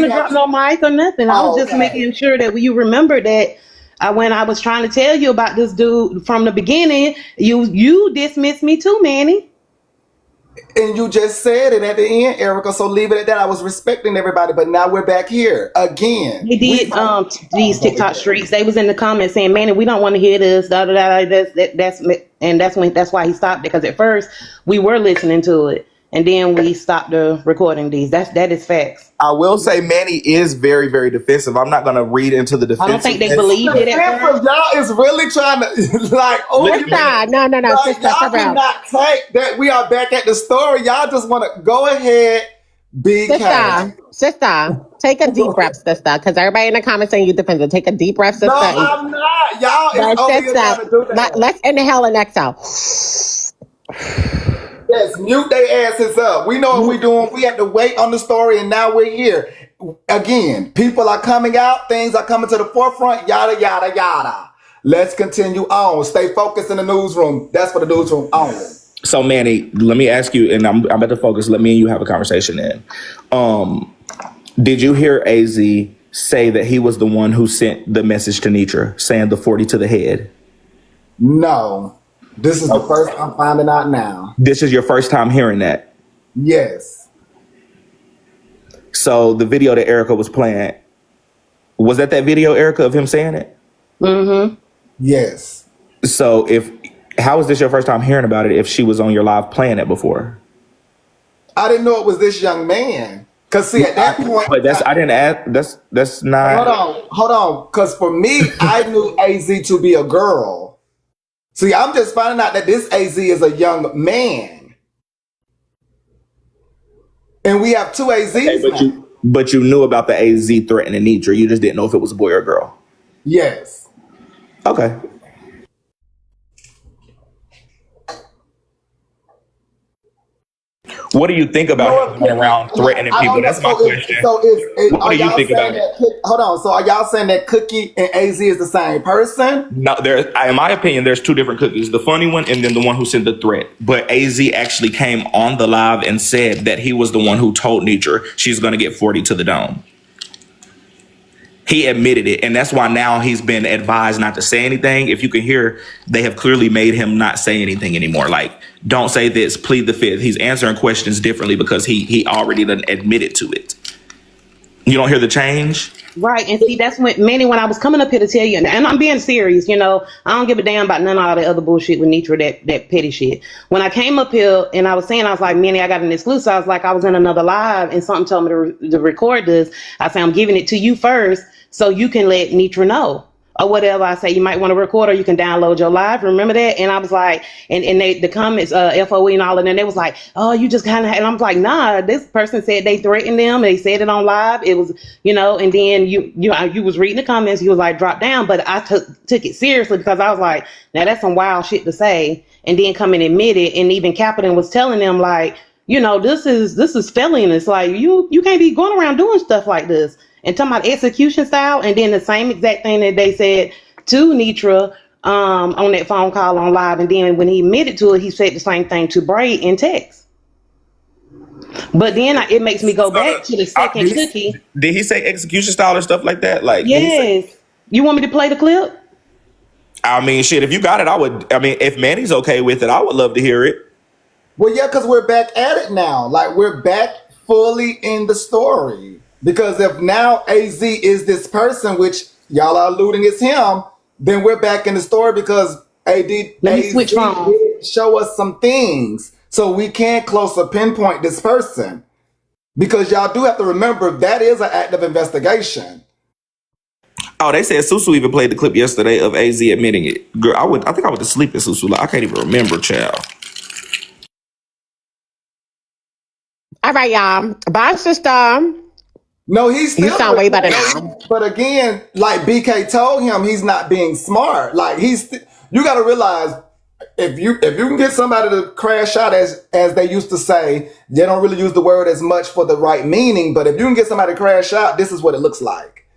to drop no mic or nothing. I was just making sure that you remember that when I was trying to tell you about this dude from the beginning, you dismissed me too, Manny. And you just said it at the end, Erica. So leave it at that. I was respecting everybody, but now we're back here again. They did these TikTok streets. They was in the comments saying, "Manny, we don't want to hear this." Da, da, da, that's why he stopped it. Because at first we were listening to it, and then we stopped the recording these. That is facts. I will say Manny is very, very defensive. I'm not going to read into the defensive. I don't think they believe it at first. Y'all is really trying to like. Oh, no. Like, y'all cannot take that. We are back at the story. Y'all just want to go ahead. Sister, take a deep breath, sister. Because everybody in the comments saying you defensive. Take a deep breath, sister. No, I'm not. Y'all is over here trying to do that. Let's inhale and exhale. Yes, mute their asses up. We know what we're doing. We had to wait on the story, and now we're here. Again, people are coming out. Things are coming to the forefront. Yada, yada, yada. Let's continue on. Stay focused in the newsroom. That's for the newsroom only. So, Manny, let me ask you, and I'm about to focus. Let me and you have a conversation then. Did you hear AZ say that he was the one who sent the message to Netra saying the 40 to the head? No. This is the first I'm finding out now. This is your first time hearing that? Yes. So the video that Erica was playing, was that video, Erica, of him saying it? Mm-hmm. Yes. So how is this your first time hearing about it if she was on your live playing it before? I didn't know it was this young man. Cause see, at that point, but I didn't ask. That's not. Hold on. Cause for me, I knew AZ to be a girl. See, I'm just finding out that this AZ is a young man. And we have two AZs but you knew about the AZ threatening Netra. You just didn't know if it was a boy or a girl. Yes. Okay. What do you think about him going around threatening people? That's my question. What do you think about it? Hold on. So are y'all saying that Cookie and AZ is the same person? No, in my opinion, there's two different Cookies. The funny one and then the one who sent the threat. But AZ actually came on the live and said that he was the one who told Netra she's going to get 40 to the dome. He admitted it, and that's why now he's been advised not to say anything. If you can hear, they have clearly made him not say anything anymore. Like, don't say this, plead the fifth. He's answering questions differently because he already done admitted to it. You don't hear the change? Right, and see, that's when I was coming up here to tell you, and I'm being serious, I don't give a damn about none of all the other bullshit with Netra, that petty shit. When I came up here and I was like, Manny, I got an exclusive. I was like, I was in another live and something told me to record this. I said, I'm giving it to you first so you can let Netra know. Or whatever. I say you might want to record or you can download your live. Remember that? And I was like, and the comments, FOE and all of them, they was like, oh, you just kind of, and I'm like, nah, this person said they threatened them. They said it on live. It was, and then you was reading the comments. You was like, drop down. But I took it seriously because I was like, now that's some wild shit to say. And then come and admit it. And even Captain was telling them like, this is felonious. Like you can't be going around doing stuff like this. And talking about execution style, and then the same exact thing that they said to Netra on that phone call on live, and then when he admitted to it, he said the same thing to Braid in text. But then it makes me go back to the second Cookie. Did he say execution style or stuff like that? Like, yes. You want me to play the clip? I mean, shit, if you got it, I would. I mean, if Manny's okay with it, I would love to hear it. Well, yeah, because we're back at it now. Like, we're back fully in the story. Because if now AZ is this person, which y'all are alluding is him, then we're back in the story because AZ did show us some things. So we can closer pinpoint this person. Because y'all do have to remember that is an active investigation. Oh, they said Susu even played the clip yesterday of AZ admitting it. Girl, I think I went to sleep at Susu. Like, I can't even remember, child. All right, y'all. Bye, sister. No, he's still. You sound way better now. But again, like BK told him, he's not being smart. Like you got to realize if you can get somebody to crash out as they used to say, they don't really use the word as much for the right meaning. But if you can get somebody to crash out, this is what it looks like.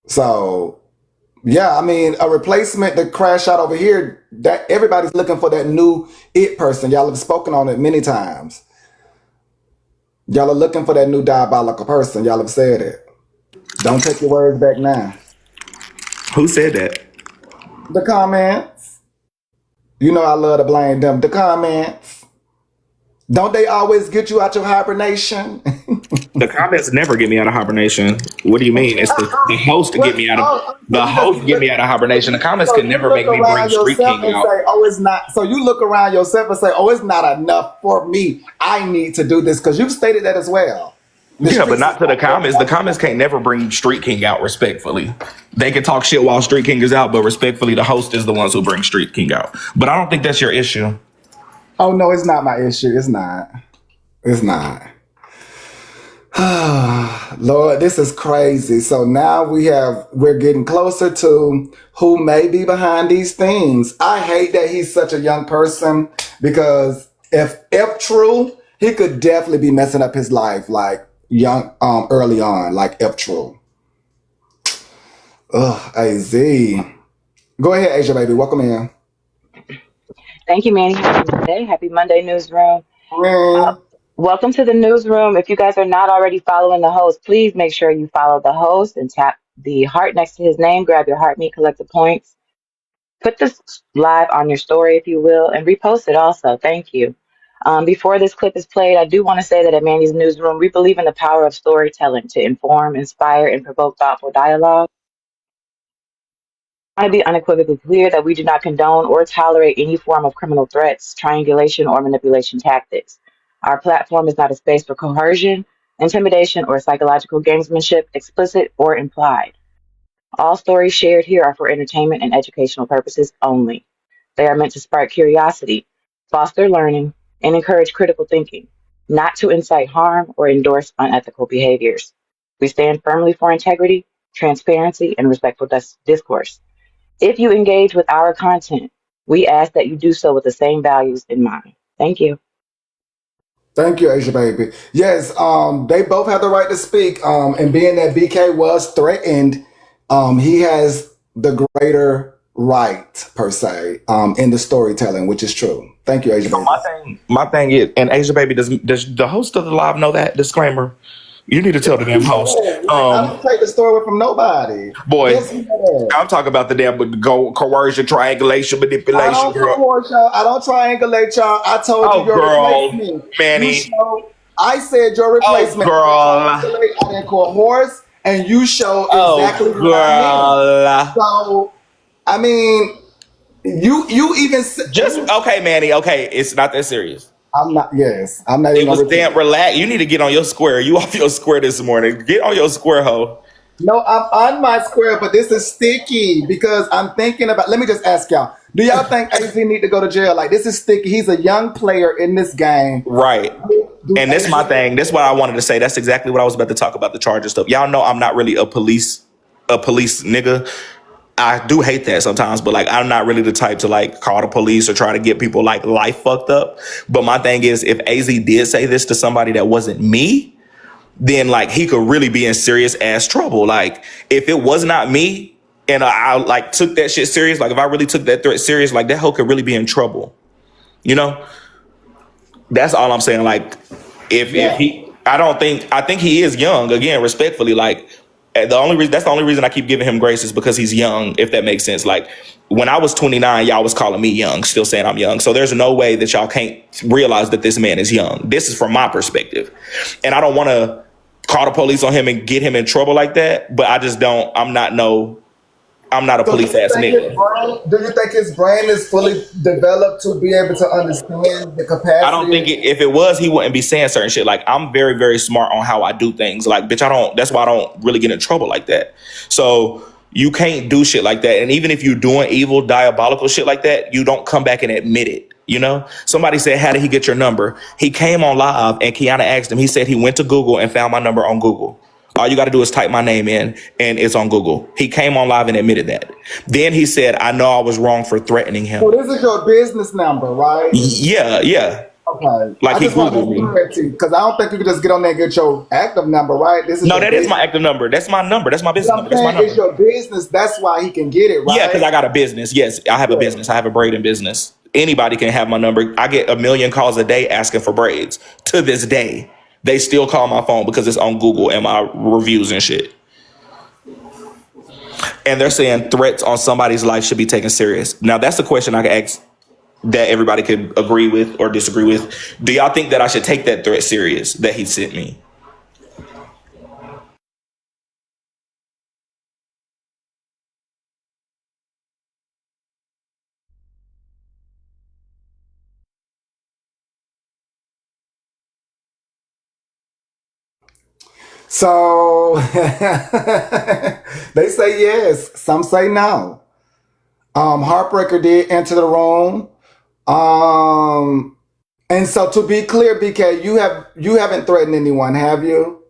So, yeah, I mean, a replacement to crash out over here. That everybody's looking for that new it person. Y'all have spoken on it many times. Y'all are looking for that new diabolical person. Y'all have said it. Don't take your words back now. Who said that? The comments. You know I love to blame them. The comments. Don't they always get you out your hibernation? The comments never get me out of hibernation. What do you mean? It's the host to get me out of the host get me out of hibernation. The comments So can you never look make me bring around Street yourself King and out. say, "Oh, it's not." So you look around yourself and say, "Oh, it's not enough for me. I need to do this," because you've stated that as well. The Yeah, but streets not is to the not enough. comments. The comments can't never bring Street King out respectfully. They can talk shit while Street King is out, but respectfully, the host is the ones who bring Street King out. But I don't think that's your issue. Oh no, it's not my issue. It's not. It's not. Lord, this is crazy. So now we're getting closer to who may be behind these things. I hate that he's such a young person because if true, he could definitely be messing up his life like young early on, like if true. Ugh, AZ. Go ahead, Asia baby. Welcome in. Thank you, Manny. Happy Monday. Happy Monday, Newsroom. Uh, Man, welcome to the Newsroom. If you guys are not already following the host, please make sure you follow the host and tap the heart next to his name. Grab your heart meat, collect the points. Put this live on your story, if you will, and repost it also. Thank you. Before this clip is played, I do want to say that at Manny's Newsroom, we believe in the power of storytelling to inform, inspire, and provoke thoughtful dialogue. I want to be unequivocally clear that we do not condone or tolerate any form of criminal threats, triangulation, or manipulation tactics. Our platform is not a space for coercion, intimidation, or psychological gamesmanship, explicit or implied. All stories shared here are for entertainment and educational purposes only. They are meant to spark curiosity, foster learning, and encourage critical thinking, not to incite harm or endorse unethical behaviors. We stand firmly for integrity, transparency, and respectful discourse. If you engage with our content, we ask that you do so with the same values in mind. Thank you. thank you, Asia baby. Yes, they both have the right to speak. And being that BK was threatened, he has the greater right per se in the storytelling, which is true. Thank you, Asia baby. My thing is, and Asia baby, does the host of the live know that disclaimer? You need to tell the damn host. I don't take the story away from nobody. Boy, Yes, he does. I'm talking about the damn coercion, triangulation, I manipulation, don't girl. coerce y'all. I don't triangulate y'all. I told Oh, you your girl, replacement. Manny. I said your replacement. girl. I didn't coerce, and you show Oh, exactly what I mean. girl. So, I mean, you even Just okay, Manny. Okay, it's not that serious. I'm not. Yes, I'm not. It Even was gonna damn relax. You need to get on your square. You off your square this morning. Get on your square, ho. No, I'm on my square, but this is sticky because I'm thinking about. Let me just ask y'all: do y'all think AZ need to go to jail? Like this is sticky. He's a young player in this game. Right. And that's my thing. That's what I wanted to say. That's exactly what I was about to talk about, the charges stuff. Y'all know I'm not really a police nigga. I do hate that sometimes, but like I'm not really the type to like call the police or try to get people like life fucked up. But my thing is, if AZ did say this to somebody that wasn't me, then like he could really be in serious ass trouble. Like if it was not me and I like took that shit serious, like if I really took that threat serious, like that hoe could really be in trouble. You know? That's all I'm saying. Like if he, I think he is young. Again, respectfully, like that's the only reason I keep giving him grace is because he's young. If that makes sense. Like when I was 29, y'all was calling me young, still saying I'm young. So there's no way that y'all can't realize that this man is young. This is from my perspective, and I don't want to call the police on him and get him in trouble like that. But I just don't. I'm not a police ass nigga. Do you think his brain is fully developed to be able to understand the capacity? I don't think if it was, he wouldn't be saying certain shit. Like I'm very, very smart on how I do things. Like, bitch, that's why I don't really get in trouble like that. So you can't do shit like that. And even if you're doing evil, diabolical shit like that, you don't come back and admit it. You know, somebody said, how did he get your number? He came on live and Kiana asked him, he said he went to Google and found my number on Google. All you got to do is type my name in and it's on Google. He came on live and admitted that. Then he said, I know I was wrong for threatening him. So this is your business number, right? Yeah. Okay. Like I he just want Googled me. because I don't think you can just get on there and get your active number, right? This is No, that is my active number. That's my number. That's my business number. That's my number. It's your business. That's why he can get it, right? Yeah, because I got a business. Yes, I have a business. I have a braiding business. Anybody can have my number. I get 1 million calls a day asking for braids to this day. They still call my phone because it's on Google and my reviews and shit. And they're saying threats on somebody's life should be taken serious. Now, that's the question I could ask that everybody could agree with or disagree with. Do y'all think that I should take that threat serious that he sent me? So they say yes, some say no. Heartbreaker did enter the room. And so to be clear, BK, you haven't threatened anyone, have you?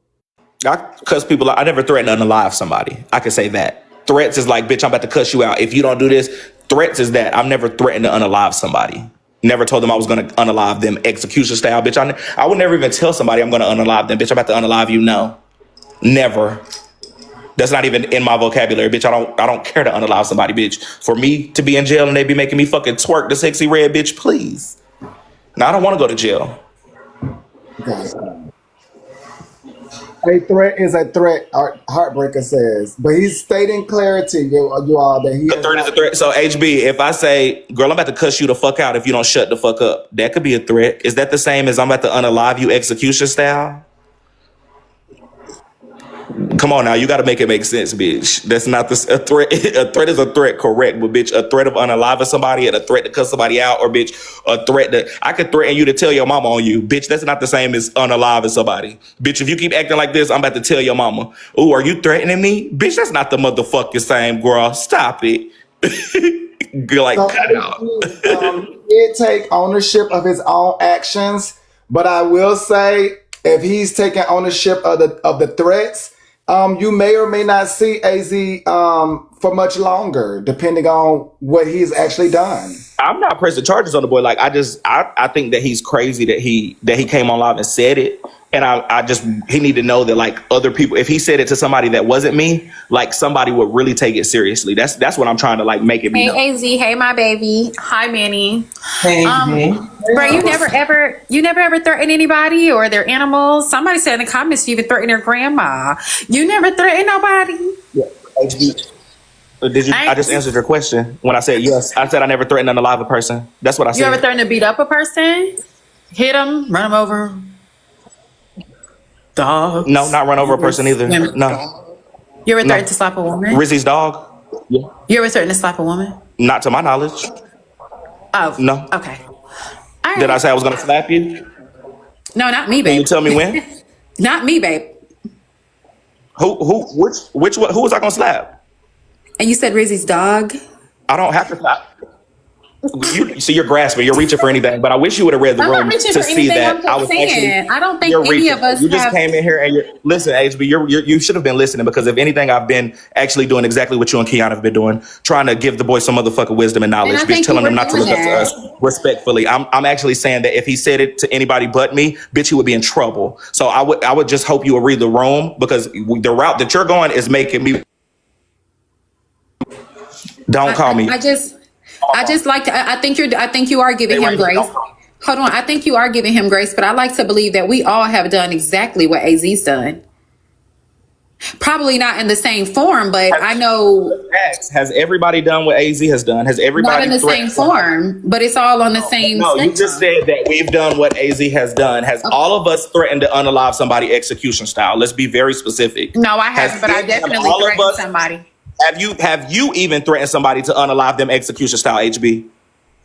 I cuss people out. I never threatened to unalive somebody. I can say that. Threats is like, bitch, I'm about to cuss you out. If you don't do this, threats is that. I've never threatened to unalive somebody. Never told them I was going to unalive them execution style. Bitch, I would never even tell somebody I'm going to unalive them. Bitch, I'm about to unalive you. No. Never. That's not even in my vocabulary, bitch. I don't care to unalive somebody, bitch. For me to be in jail and they be making me fucking twerk the sexy red, bitch, please. Now, I don't want to go to jail. Okay. A threat is a threat, Heartbreaker says. But he's stating clarity, you all, that he... A threat is a threat. So, HB, if I say, girl, I'm about to cuss you the fuck out if you don't shut the fuck up, that could be a threat. Is that the same as I'm about to unalive you execution style? Come on now, you got to make it make sense, bitch. That's not a threat. A threat is a threat, correct? But bitch, a threat of unaliving somebody and a threat to cut somebody out, or bitch, a threat that I could threaten you to tell your mama on you, bitch. That's not the same as unaliving somebody, bitch. If you keep acting like this, I'm about to tell your mama. Oh, are you threatening me, bitch? That's not the motherfucking same, girl. Stop it. Like, So, cut it out. he did take ownership of his own actions, but I will say, if he's taking ownership of the threats, you may or may not see AZ for much longer, depending on what he's actually done. I'm not pressing charges on the boy. Like, I think that he's crazy that he came on live and said it. And he need to know that, like, other people, if he said it to somebody that wasn't me, like, somebody would really take it seriously. That's what I'm trying to, like, make it be. Hey, AZ. Hey, my baby. Hi, Manny. Hey, Bro, you never ever threaten anybody or their animals. Somebody said in the comments you even threaten their grandma. You never threaten nobody. Yeah. Did you? I just answered your question when I said yes. I said I never threatened to unalive a person. That's what I said. You ever threaten to beat up a person? Hit them, run them over? Dogs? No, not run over a person either. No. You ever threatened to slap a woman? Rizzy's dog? Yeah. You ever threatened to slap a woman? Not to my knowledge. Oh. No. Okay. All right. Did I say I was going to slap you? No, not me, Can babe. you tell me when? Not me, babe. Who was I going to slap? And you said Rizzy's dog? I don't have to slap. You're grasping. You're reaching for anything. But I wish you would have read the I'm room not reaching to for see anything. that I'm just I was saying. actually. I don't think You're any reaching. of us You just have... came in here and listen, HB. You should have been listening, because if anything, I've been actually doing exactly what you and Kiana have been doing, trying to give the boy some motherfucking wisdom and knowledge, And I bitch, think telling you him were not to look doing up to us respectfully. I'm actually saying that if he said it to anybody but me, bitch, he would be in trouble. So I would just hope you would read the room, because the route that you're going is making me. Don't call me. I just like to, I think you are giving him grace. Hold on. I think you are giving him grace, but I like to believe that we all have done exactly what AZ's done. Probably not in the same form, but I know. Has everybody done what AZ has done? Has everybody not in the same form, but it's all on the same No, spectrum. you just said that we've done what AZ has done. Has all of us threatened to unalive somebody execution style? Let's be very specific. No, I haven't, but I definitely threatened somebody. Have you even threatened somebody to unalive them execution style, HB?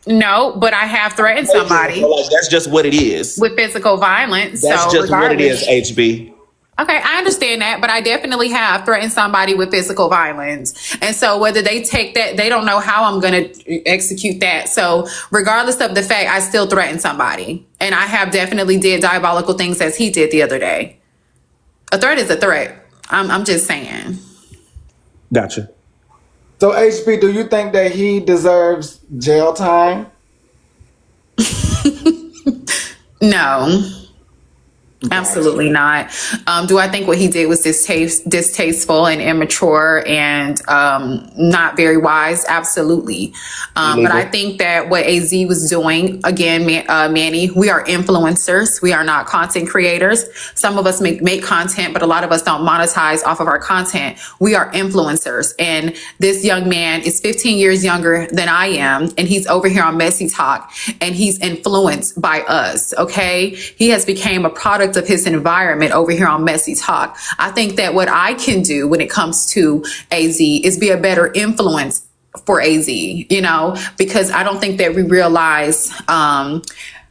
No, but I have threatened somebody Like, that's just what it is. with physical violence. That's so just what it is, HB. Okay, I understand that, but I definitely have threatened somebody with physical violence. And so whether they take that, they don't know how I'm going to execute that. So regardless of the fact, I still threaten somebody. And I have definitely did diabolical things as he did the other day. A threat is a threat. I'm just saying. Gotcha. So, HB, do you think that he deserves jail time? No. Absolutely not. Do I think what he did was distasteful and immature and not very wise? Absolutely. But I think that what AZ was doing, again, Manny, we are influencers. We are not content creators. Some of us make content, but a lot of us don't monetize off of our content. We are influencers. And this young man is 15 years younger than I am. And he's over here on Messytok and he's influenced by us. Okay. He has become a product of his environment over here on Messytok. I think that what I can do when it comes to AZ is be a better influence for AZ, because I don't think that we realize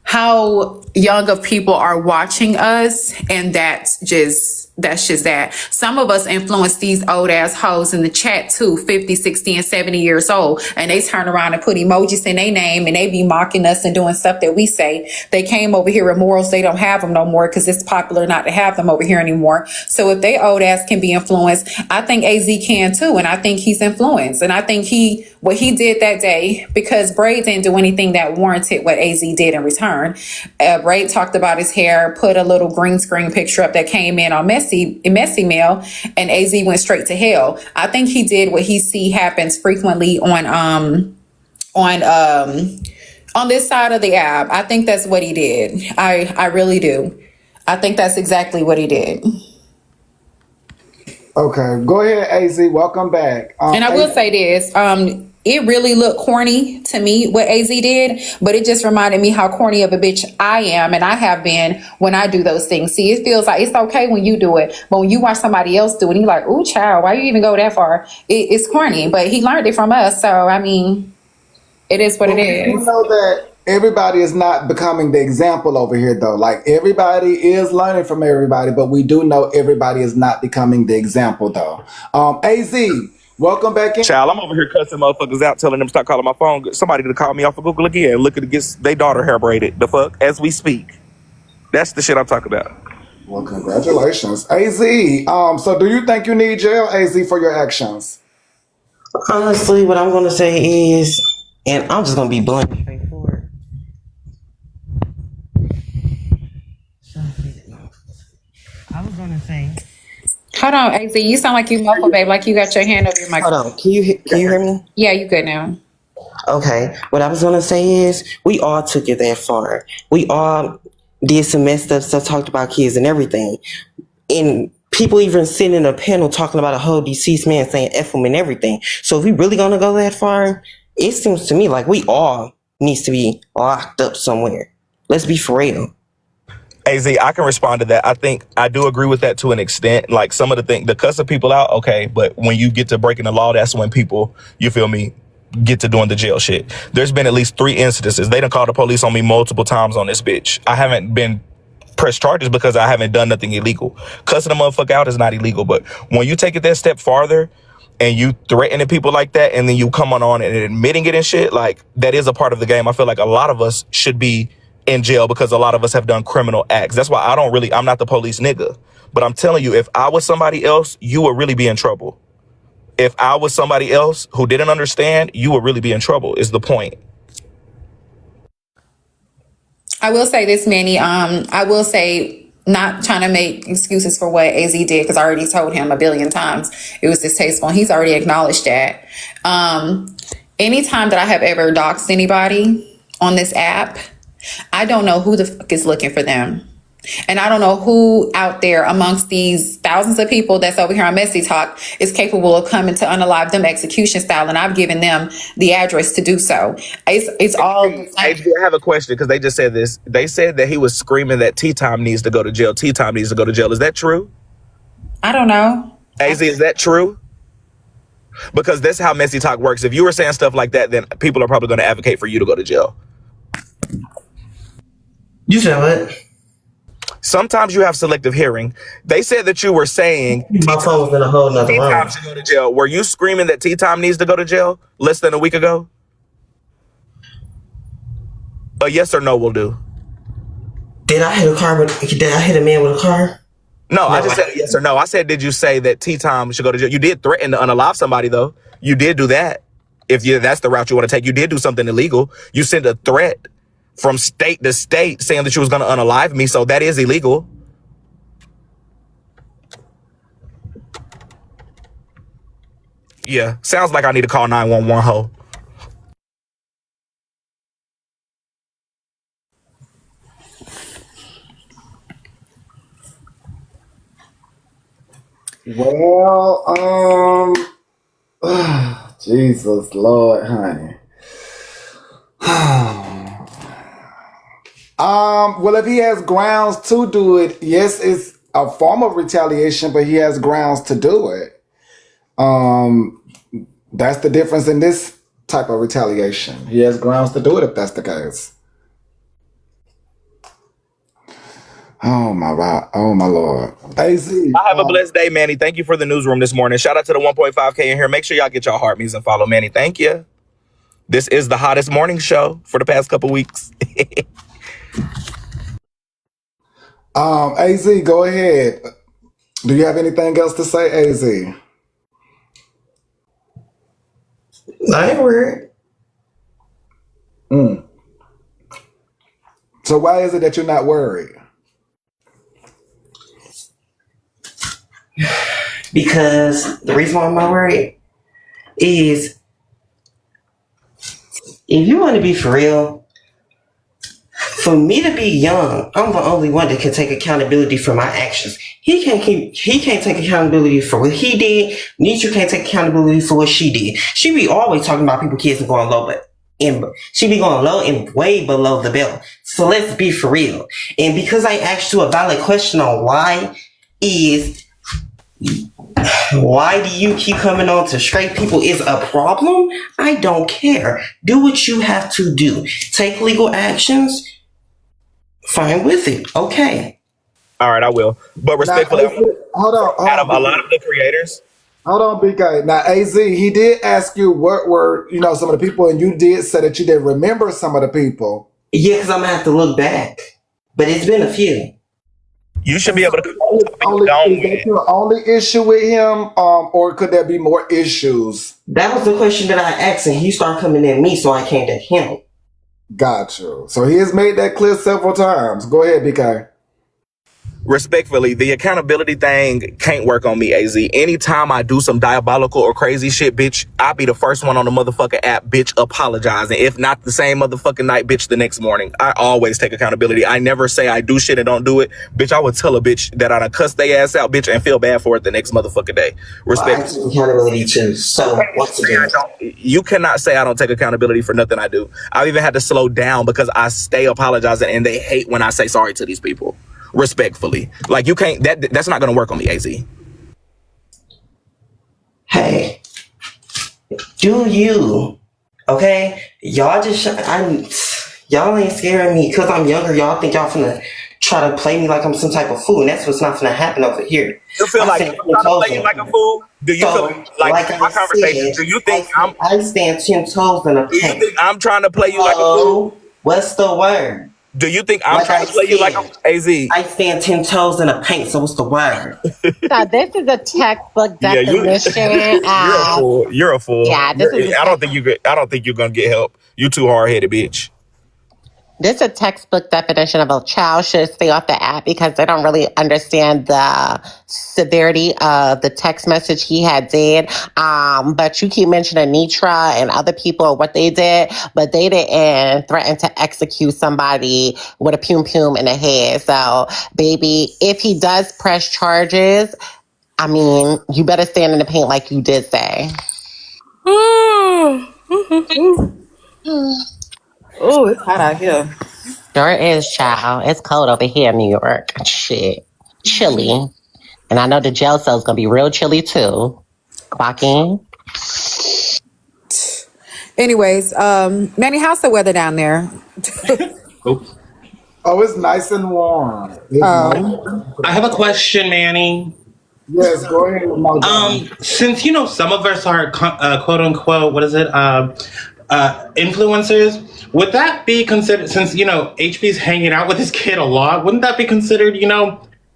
how young of people are watching us, and that's just that. Some of us influence these old ass hoes in the chat too, 50, 60, and 70 years old, and they turn around and put emojis in their name and they be mocking us and doing stuff that we say. They came over here with morals, they don't have them no more because it's popular not to have them over here anymore. So if they old ass can be influenced, I think AZ can too, and I think he's influenced. And I think what he did that day, because Braid didn't do anything that warranted what AZ did in return. Braid talked about his hair, put a little green screen picture up that came in on Messy Mail, and AZ went straight to hell. I think he did what he see happens frequently on this side of the app. I think that's what he did. I really do. I think that's exactly what he did. Okay, go ahead, AZ. Welcome back. And I will say this. It really looked corny to me what AZ did, but it just reminded me how corny of a bitch I am and I have been when I do those things. See, it feels like it's okay when you do it, but when you watch somebody else do it, you're like, ooh, child, why you even go that far? It's corny, but he learned it from us. So, I mean, it is what it is. You know that everybody is not becoming the example over here, though. Like, everybody is learning from everybody, but we do know everybody is not becoming the example, though. AZ, welcome back in. Child, I'm over here cussing motherfuckers out, telling them to stop calling my phone. Somebody to call me off of Google again. Look at their daughter hair braided. The fuck? As we speak. That's the shit I'm talking about. Well, congratulations. AZ, so do you think you need jail, AZ, for your actions? Honestly, what I'm going to say is, and I'm just going to be blunt and straightforward. I was going to say. Hold on, AZ. You sound like you muffled, babe. Like you got your hand over your mic. Hold on. Can you hear me? Yeah, you good now. Okay. What I was going to say is, we all took it that far. We all did some messed up stuff, talked about kids and everything. And people even sitting in a panel talking about a whole deceased man saying F him and everything. So if we really going to go that far, it seems to me like we all needs to be locked up somewhere. Let's be for real. AZ, I can respond to that. I think I do agree with that to an extent. Like some of the things, the cussing people out, okay, but when you get to breaking the law, that's when people, you feel me, get to doing the jail shit. There's been at least 3 incidences. They done called the police on me multiple times on this bitch. I haven't been pressed charges because I haven't done nothing illegal. Cussing a motherfucker out is not illegal, but when you take it that step farther and you threatening people like that and then you come on and admitting it and shit, like that is a part of the game. I feel like a lot of us should be in jail because a lot of us have done criminal acts. That's why I'm not the police nigga. But I'm telling you, if I was somebody else, you would really be in trouble. If I was somebody else who didn't understand, you would really be in trouble, is the point. I will say this, Manny. I will say, not trying to make excuses for what AZ did, because I already told him a billion times it was distasteful. And he's already acknowledged that. Anytime that I have ever doxed anybody on this app, I don't know who the fuck is looking for them. And I don't know who out there amongst these thousands of people that's over here on Messytok is capable of coming to unalive them execution style. And I've given them the address to do so. It's all. I have a question because they just said this. They said that he was screaming that T-Time needs to go to jail. T-Time needs to go to jail. Is that true? I don't know. AZ, is that true? Because that's how Messytok works. If you were saying stuff like that, then people are probably going to advocate for you to go to jail. You said what? Sometimes you have selective hearing. They said that you were saying My phone was in a whole nother room. T-Time should go to jail. Were you screaming that T-Time needs to go to jail less than a week ago? A yes or no will do. Did I hit a man with a car? No, I just said yes or no. I said, did you say that T-Time should go to jail? You did threaten to unalive somebody, though. You did do that. If that's the route you want to take, you did do something illegal. You sent a threat from state to state saying that you was going to unalive me, so that is illegal. Yeah, sounds like I need to call 911 ho. Well, Jesus, Lord, honey. Well, if he has grounds to do it, yes, it's a form of retaliation, but he has grounds to do it. That's the difference in this type of retaliation. He has grounds to do it if that's the case. Oh my God. Oh my Lord. AZ. I have a blessed day, Manny. Thank you for the newsroom this morning. Shout out to the 1.5K in here. Make sure y'all get y'all heart music and follow Manny. Thank you. This is the hottest morning show for the past couple weeks. AZ, go ahead. Do you have anything else to say, AZ? I ain't worried. So why is it that you're not worried? Because the reason why I'm not worried is if you want to be for real, for me to be young, I'm the only one that can take accountability for my actions. He can't take accountability for what he did. Netra can't take accountability for what she did. She be always talking about people kids and going low, but she be going low and way below the belt. So let's be for real. And because I asked you a valid question on why do you keep coming on to straight people is a problem? I don't care. Do what you have to do. Take legal actions. Fine with it. Okay. All right, I will. But respectfully, Hold on. out of a lot of the creators, Hold on, BK. Now, AZ, he did ask you what were, some of the people, and you did say that you didn't remember some of the people. Yeah, because I'm going to have to look back. But it's been a few. you should be able to Is that your only issue with him, or could there be more issues? That was the question that I asked, and he started coming at me, so I came at him. Got you. So he has made that clear several times. Go ahead, BK. respectfully, the accountability thing can't work on me, AZ. Anytime I do some diabolical or crazy shit, bitch, I'll be the first one on the motherfucking app, bitch, apologizing. If not the same motherfucking night, bitch, the next morning. I always take accountability. I never say I do shit and don't do it. Bitch, I would tell a bitch that I done cuss their ass out, bitch, and feel bad for it the next motherfucking day. Respect. I take accountability too. So, once again. You cannot say I don't take accountability for nothing I do. I've even had to slow down because I stay apologizing and they hate when I say sorry to these people. Respectfully. Like, you can't, that's not going to work on me, AZ. Hey, do you? Okay? Y'all y'all ain't scaring me because I'm younger. Y'all think y'all finna try to play me like I'm some type of fool, and that's what's not finna happen over here. You feel like I'm trying to play you like a fool? Do you feel like my conversation? Do you think I stand 10 toes in a paint? Do you think I'm trying to play you like a fool? What's the word? Do you think I'm trying to play you like a AZ? I stand 10 toes in a paint, so what's the word? So this is a textbook definition. You're a fool. You're a fool. Yeah, I don't think you're gonna get help. You too hard-headed, bitch. This is a textbook definition of a child should stay off the app because they don't really understand the severity of the text message he had did. But you keep mentioning Netra and other people, what they did, but they didn't threaten to execute somebody with a pum pum in the head. So, baby, if he does press charges, I mean, you better stand in the paint like you did say. Oh, it's hot out here. Sure is, child. It's cold over here in New York. Shit. Chilly. And I know the jail cell's gonna be real chilly too. Clock in. Anyways, Manny, how's the weather down there? Oh, it's nice and warm. I have a question, Manny. Yes, go ahead. Mo. Since some of us are quote unquote, what is it? Influencers. Would that be considered, since HB's hanging out with this kid a lot? Wouldn't that be considered?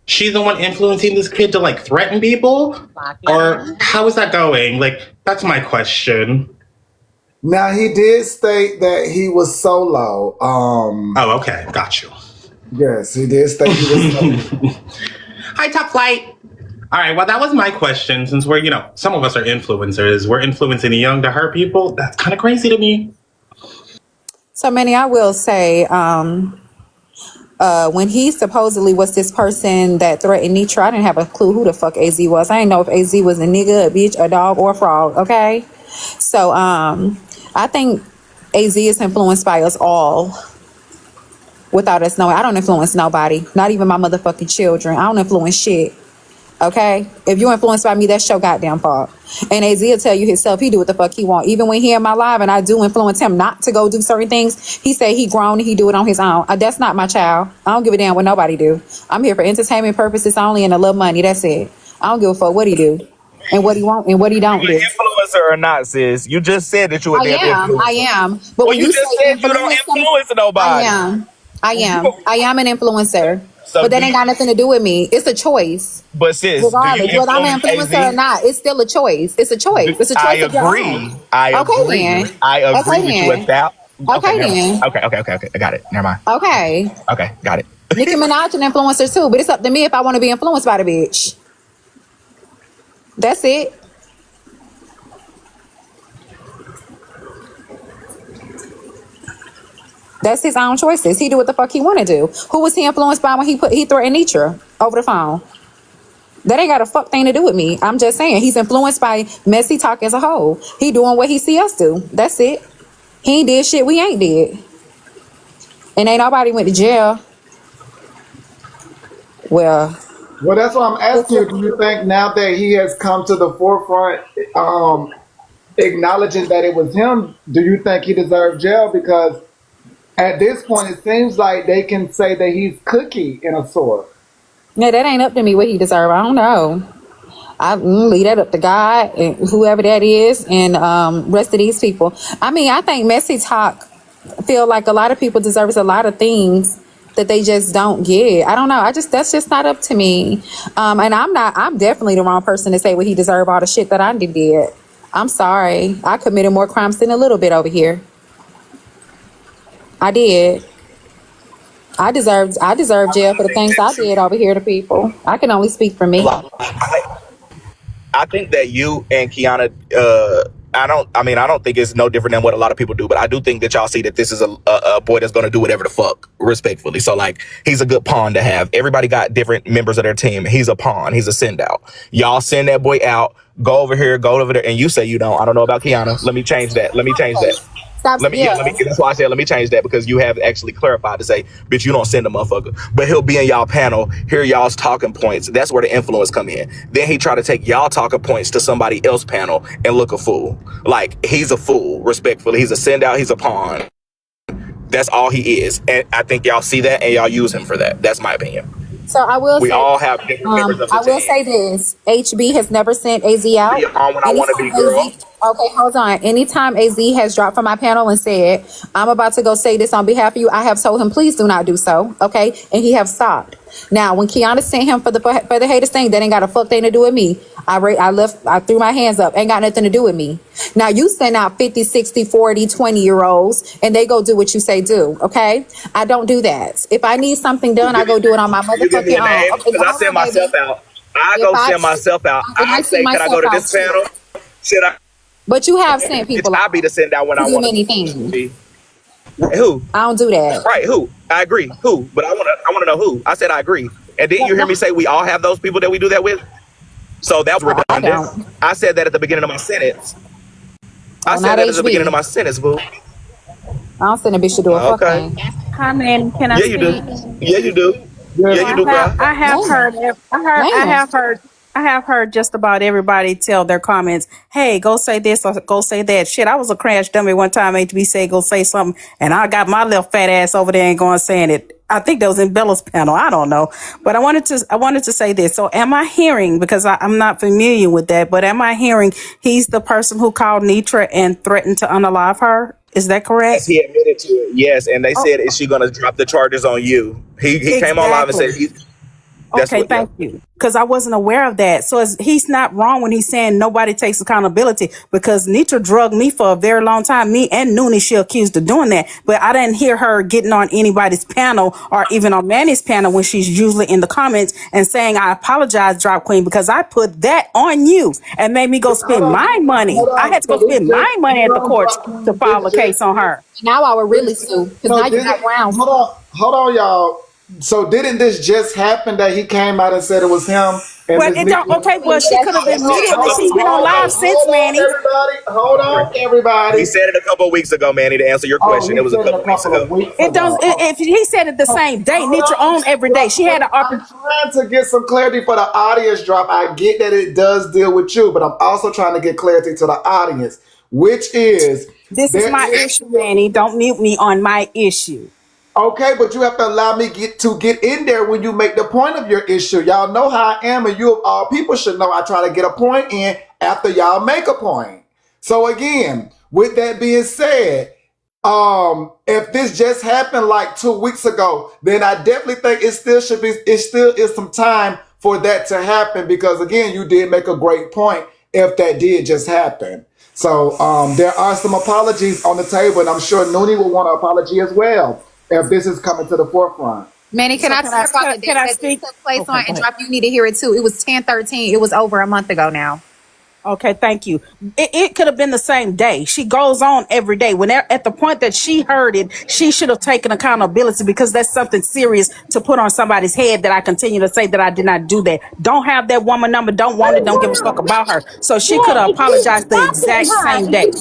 She's the one influencing this kid to threaten people, or how is that going? That's my question. Now, he did state that he was solo. Oh, okay, got you. Yes, he did state he was solo. Hi, Top Flight. All right, well, that was my question. Since we're, some of us are influencers, we're influencing the young to hurt people. That's kind of crazy to me. So, Manny, I will say, when he supposedly was this person that threatened Netra, I didn't have a clue who the fuck AZ was. I didn't know if AZ was a nigga, a bitch, a dog, or a frog, okay? So, I think AZ is influenced by us all without us knowing. I don't influence nobody, not even my motherfucking children. I don't influence shit. Okay, if you influenced by me, that's your goddamn fault. And AZ will tell you himself, he do what the fuck he want. Even when he in my live and I do influence him not to go do certain things, he say he grown and he do it on his own. That's not my child. I don't give a damn what nobody do. I'm here for entertainment purposes only and a little money. That's it. I don't give a fuck what he do and what he want and what he don't do. Influencer or not, sis? You just said that you were damn influencer. I am. But when you just said you don't influence nobody. I am an influencer. So but that ain't got nothing to do with me. It's a choice. But sis, regardless whether I'm an influencer or not, it's still a choice. It's a choice. It's a choice. I agree. I agree. Then. I agree with you at that. Okay, then. Okay. I got it. Never mind. Okay, got it. Nicki Minaj an influencer too, but it's up to me if I want to be influenced by the bitch. That's it. That's his own choices. He do what the fuck he want to do. Who was he influenced by when he threatened Netra over the phone? That ain't got a fuck thing to do with me. I'm just saying he's influenced by Messytok as a whole. He doing what he see us do. That's it. He ain't did shit we ain't did. And ain't nobody went to jail. Well, that's what I'm asking you. Do you think now that he has come to the forefront, acknowledging that it was him, do you think he deserved jail? Because at this point, it seems like they can say that he's cookie in a sort. Yeah, that ain't up to me what he deserve. I don't know. I leave that up to God and whoever that is and rest of these people. I mean, I think Messytok feel like a lot of people deserves a lot of things that they just don't get. I don't know. That's just not up to me. And I'm definitely the wrong person to say what he deserve all the shit that I did. I'm sorry. I committed more crimes than a little bit over here. I did. I deserve jail for the things I did over here to people. I can only speak for me. I think that you and Kiana, I don't think it's no different than what a lot of people do, but I do think that y'all see that this is a boy that's going to do whatever the fuck, respectfully. So, like, he's a good pawn to have. Everybody got different members of their team. He's a pawn. He's a send out. Y'all send that boy out, go over here, go over there, and you say you don't. I don't know about Kiana. Let me change that. That's why I said let me change that, because you have actually clarified to say, bitch, you don't send a motherfucker. But he'll be in y'all panel, hear y'all's talking points. That's where the influence come in. Then he try to take y'all talking points to somebody else panel and look a fool. Like, he's a fool, respectfully. He's a send out, he's a pawn. That's all he is. And I think y'all see that and y'all use him for that. That's my opinion. So I will we say, all have different members of the I will team. say this. HB has never sent AZ out. When I want to be girl. Okay, hold on. Anytime AZ has dropped from my panel and said, I'm about to go say this on behalf of you, I have told him, please do not do so. Okay. And he have stopped. Now, when Kiana sent him for the haters thing, that ain't got a fuck thing to do with me. I threw my hands up. Ain't got nothing to do with me. Now, you send out 50, 60, 40, 20-year-olds, and they go do what you say do. Okay. I don't do that. If I need something done, I go do it on my motherfucking own. Because I send myself out. I send myself out. I say, can I go to this panel? Should I? But you have sent people. I'll be the send out when I want to. Who? I don't do that. Right? Who? I agree. Who? But I want to know who. I said I agree. And didn't you hear me say we all have those people that we do that with? So that was redundant. I said that at the beginning of my sentence. I said that at the beginning of my sentence, boo. I don't send a bitch to do a fuck thing. Hi, Manny. Can I speak? Yeah, you do. Yeah, you do, bro. I have heard just about everybody tell their comments, hey, go say this or go say that. Shit, I was a crash dummy one time. HB said go say something, and I got my little fat ass over there and going saying it. I think that was in Bella's panel. I don't know. But I wanted to say this. So am I hearing, because I'm not familiar with that, but am I hearing he's the person who called Netra and threatened to unalive her? Is that correct? Yes, he admitted to it. Yes, and they said, is she going to drop the charges on you? He came on live and said That's Okay, what. Yeah. thank you. Because I wasn't aware of that. So he's not wrong when he's saying nobody takes accountability, because Netra drugged me for a very long time. Me and Noonie, she accused of doing that. But I didn't hear her getting on anybody's panel or even on Manny's panel when she's usually in the comments and saying, I apologize, Drop Queen, because I put that on you and made me go Hold spend on, my money. hold I on. had to go So this spend just my money at the courts to file a case on her. Now I would really sue because so now you did got it, grounds. hold on, y'all. So didn't this just happen that he came out and said it was him and Well, Miss it don't. Nikki? Okay, well, she could have immediately. She's been on live since, Hold on, Manny. everybody. Hold on, He everybody. said it a couple of weeks ago, Manny. To answer your Oh, question, he it was a said it couple a of weeks couple ago. of weeks It ago. does. If he said it the same day, Hold Netra on. on every day. She had an I'm opportunity. trying to get some clarity for the audience, Drop. I get that it does deal with you, but I'm also trying to get clarity to the audience, which is This is there my is issue, Manny. Don't mute me on my issue. okay, but you have to allow me get in there when you make the point of your issue. Y'all know how I am, and you of all people should know I try to get a point in after y'all make a point. So again, with that being said, if this just happened like 2 weeks ago, then I definitely think it still is some time for that to happen, because again, you did make a great point if that did just happen. So there are some apologies on the table, and I'm sure Noonie will want an apology as well if this is coming to the forefront. Manny, can So I can I talk about the can date I that this speak? took place Okay, on? go And ahead. Drop, you need to hear it too. It was 10/13. It was over a month ago now. Okay, thank you. It could have been the same day. She goes on every day. When at the point that she heard it, she should have taken accountability, because that's something serious to put on somebody's head that I continue to say that I did not do that. Don't have that woman number, don't want it, don't give a fuck about her. So she could have apologized the exact same day.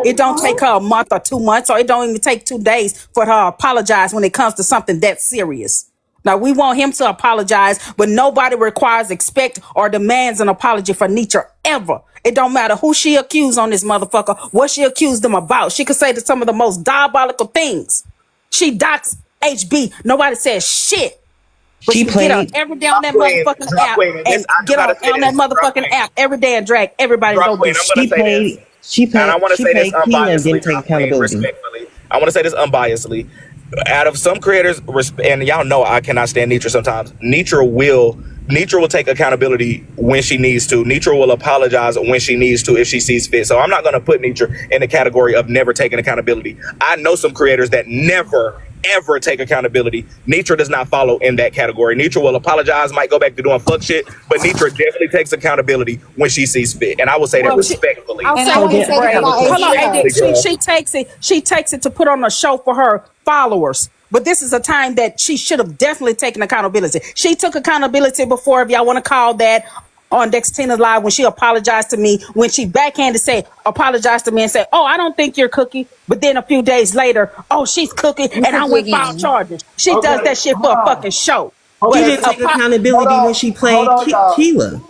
It don't take her a month or 2 months, or it don't even take 2 days for her to apologize when it comes to something that serious. Now, we want him to apologize, but nobody requires, expect, or demands an apology for Netra ever. It don't matter who she accused on this motherfucker, what she accused them about. She could say some of the most diabolical things. She docs HB. Nobody says shit. But She she get on played. every day on that Queen, motherfucking Drop app Queen, and this and I just get gotta say on that this. Drop motherfucking Queen, app every day and drag everybody to Drop go do Queen. I'm gonna shit. She say this, played. She and I played. want to She say this played Keena and unbiasedly, didn't take Drop Queen, accountability. respectfully. I want to say this unbiasedly. Out of some creators, and y'all know I cannot stand Netra sometimes. Netra will take accountability when she needs to. Netra will apologize when she needs to if she sees fit. So I'm not going to put Netra in the category of never taking accountability. I know some creators that never, ever take accountability. Netra does not follow in that category. Netra will apologize, might go back to doing fuck shit, but Netra definitely takes accountability when she sees fit. And I will say that Well, respectfully. I'll And say I want to this, say this Brad. about Hold on, HB. AD. Girl. She takes it. She takes it to put on a show for her followers. But this is a time that she should have definitely taken accountability. She took accountability before, if y'all want to call that, on Dextina's live when she apologized to me, when she backhanded say apologized to me and said, "Oh, I don't think you're Cookie." But then a few days later, "Oh, she's Cookie," You and I cookie went filed again. charges. She does Okay, that shit hold for a on. fucking show. She But Okay, didn't take hold accountability when on, she hold played on, y'all. Keela.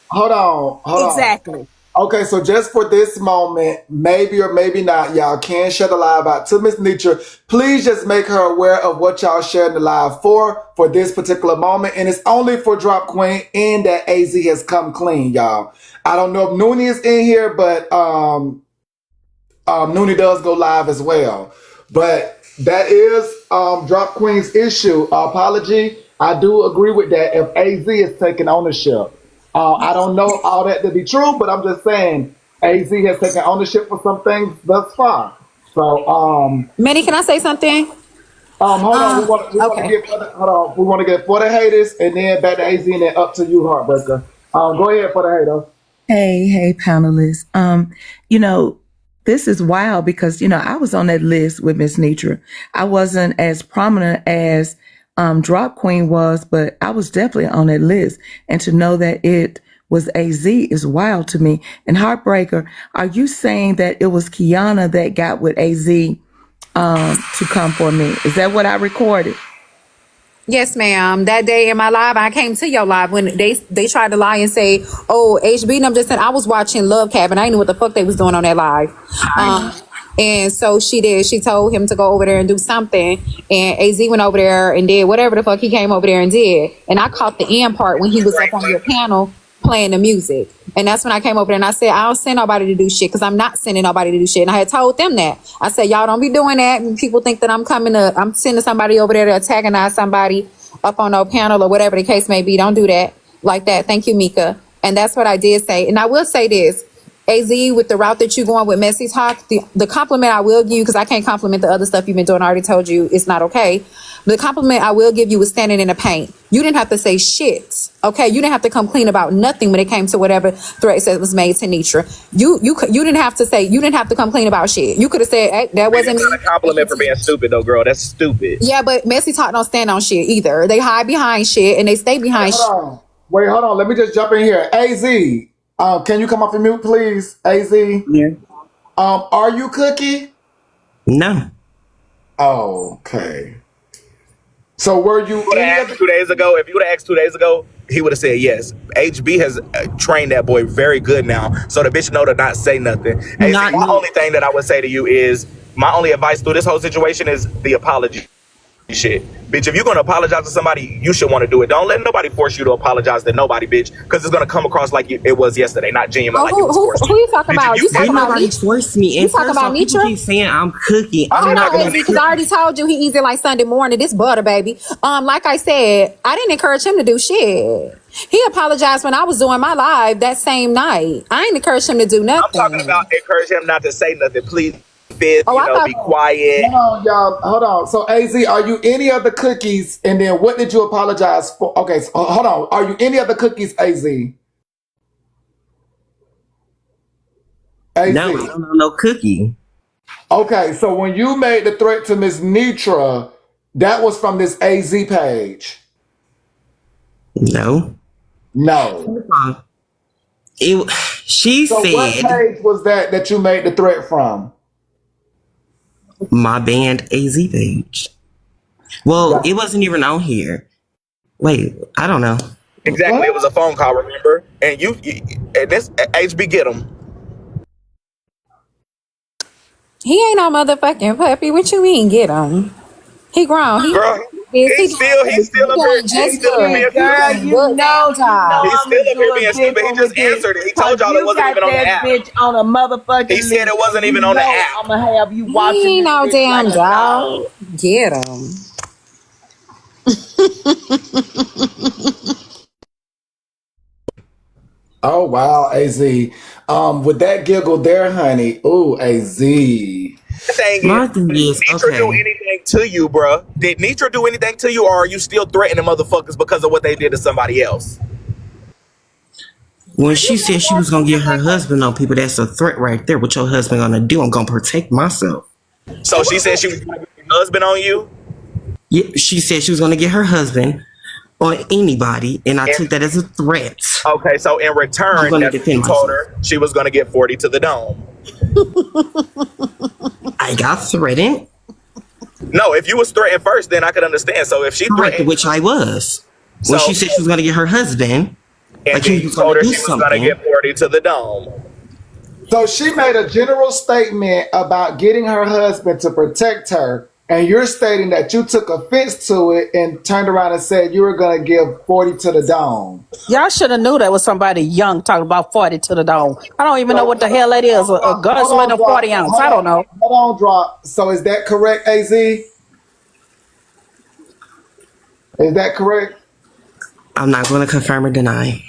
Hold on. exactly. Okay, so just for this moment, maybe or maybe not, y'all can share the live out to Miss Netra. Please just make her aware of what y'all sharing the live for this particular moment. And it's only for Drop Queen and that AZ has come clean, y'all. I don't know if Noonie is in here, but Noonie does go live as well. But that is Drop Queen's issue. Apology. I do agree with that if AZ is taking ownership. I don't know all that to be true, but I'm just saying AZ has taken ownership for some things thus far. So Manny, can I say something? hold on, we want to Okay. get we want to get for the haters and then back to AZ and then up to you, Heartbreaker. Go ahead for the haters. Hey, panelists. This is wild because, I was on that list with Miss Netra. I wasn't as prominent as Drop Queen was, but I was definitely on that list. And to know that it was AZ is wild to me. And Heartbreaker, are you saying that it was Kiana that got with AZ to come for me? Is that what I recorded? Yes, ma'am. That day in my live, I came to your live when they tried to lie and say, "Oh, HB." And I'm just saying, I was watching Love Cabin. I didn't know what the fuck they was doing on that live. And so she did. She told him to go over there and do something. And AZ went over there and did whatever the fuck he came over there and did. And I caught the end part when he was up on your panel playing the music. And that's when I came over there and I said, I don't send nobody to do shit because I'm not sending nobody to do shit. And I had told them that. I said, y'all don't be doing that. And people think that I'm sending somebody over there to antagonize somebody. up on no panel or whatever the case may be. Don't do that like that. Thank you, Mika. And that's what I did say. And I will say this, AZ, with the route that you're going with Messytok, the compliment I will give you, because I can't compliment the other stuff you've been doing. I already told you it's not okay. The compliment I will give you was standing in the paint. You didn't have to say shit, okay? You didn't have to come clean about nothing when it came to whatever threat that was made to Netra. You didn't have to say, you didn't have to come clean about shit. You could have said, hey, that wasn't me. It's not a compliment for being stupid though, girl. That's stupid. Yeah, but Messytok don't stand on shit either. They hide behind shit and they stay behind shit. Wait, hold on. Let me just jump in here. AZ, can you come off your mute, please? AZ? Yeah. Are you Cookie? No. Oh, okay. So were you? If you would have asked 2 days ago, he would have said yes. HB has trained that boy very good now, so the bitch know to not say nothing. My only thing that I would say to you is, my only advice through this whole situation is the apology shit. Bitch, if you're gonna apologize to somebody, you should want to do it. Don't let nobody force you to apologize to nobody, bitch, because it's gonna come across like it was yesterday, not genuine. Like who you talking about? You talking about nobody forced me. You talking about Netra? Keep saying I'm Cookie. I know, because I already told you he easy like Sunday morning. This butter, baby. Like I said, I didn't encourage him to do shit. He apologized when I was doing my live that same night. I ain't encouraged him to do nothing. I'm talking about encourage him not to say nothing. Please, be quiet. Hold on, y'all. Hold on. So, AZ, are you any of the Cookies? And then what did you apologize for? Okay, so, hold on. Are you any of the Cookies, AZ? AZ? No, I don't know no Cookie. Okay, so when you made the threat to Miss Netra, that was from this AZ page. No. She so said. What page was that you made the threat from? My band AZ page. Well, it wasn't even on here. Wait, I don't know. Exactly, what? It was a phone call, remember? And and this HB get him. He ain't no motherfucking puppy. What you mean get him? He grown. He's still a bit. He's still a bit stupid. He just answered it. He told y'all it wasn't even on the app. Bitch on a motherfucking he said it wasn't even on the app. I'm gonna have you watching. He ain't no damn dog. Get him. Oh wow, AZ. With that giggle there, honey. Ooh, AZ. My thing is, Netra do anything to you, bruh? Did Netra do anything to you, or are you still threatening motherfuckers because of what they did to somebody else? When she said she was gonna get her husband on people, that's a threat right there. What your husband gonna do? I'm gonna protect myself. So she said she was gonna get her husband on you? Yeah, she said she was gonna get her husband on anybody, and I took that as a threat. Okay, so in return, you told her she was gonna get 40 to the dome. I got threatened. No, if you was threatened first, then I could understand. So if she threatened, which I was, when she said she was gonna get her husband, and like you told her she was gonna get 40 to the dome. So she made a general statement about getting her husband to protect her, and you're stating that you took offense to it and turned around and said you were gonna give 40 to the dome. Y'all should have knew that was somebody young talking about 40 to the dome. I don't even know what the hell that is. A guzzling of 40 ounce. I don't know. Hold on, drop. So is that correct, AZ? Is that correct? I'm not going to confirm or deny.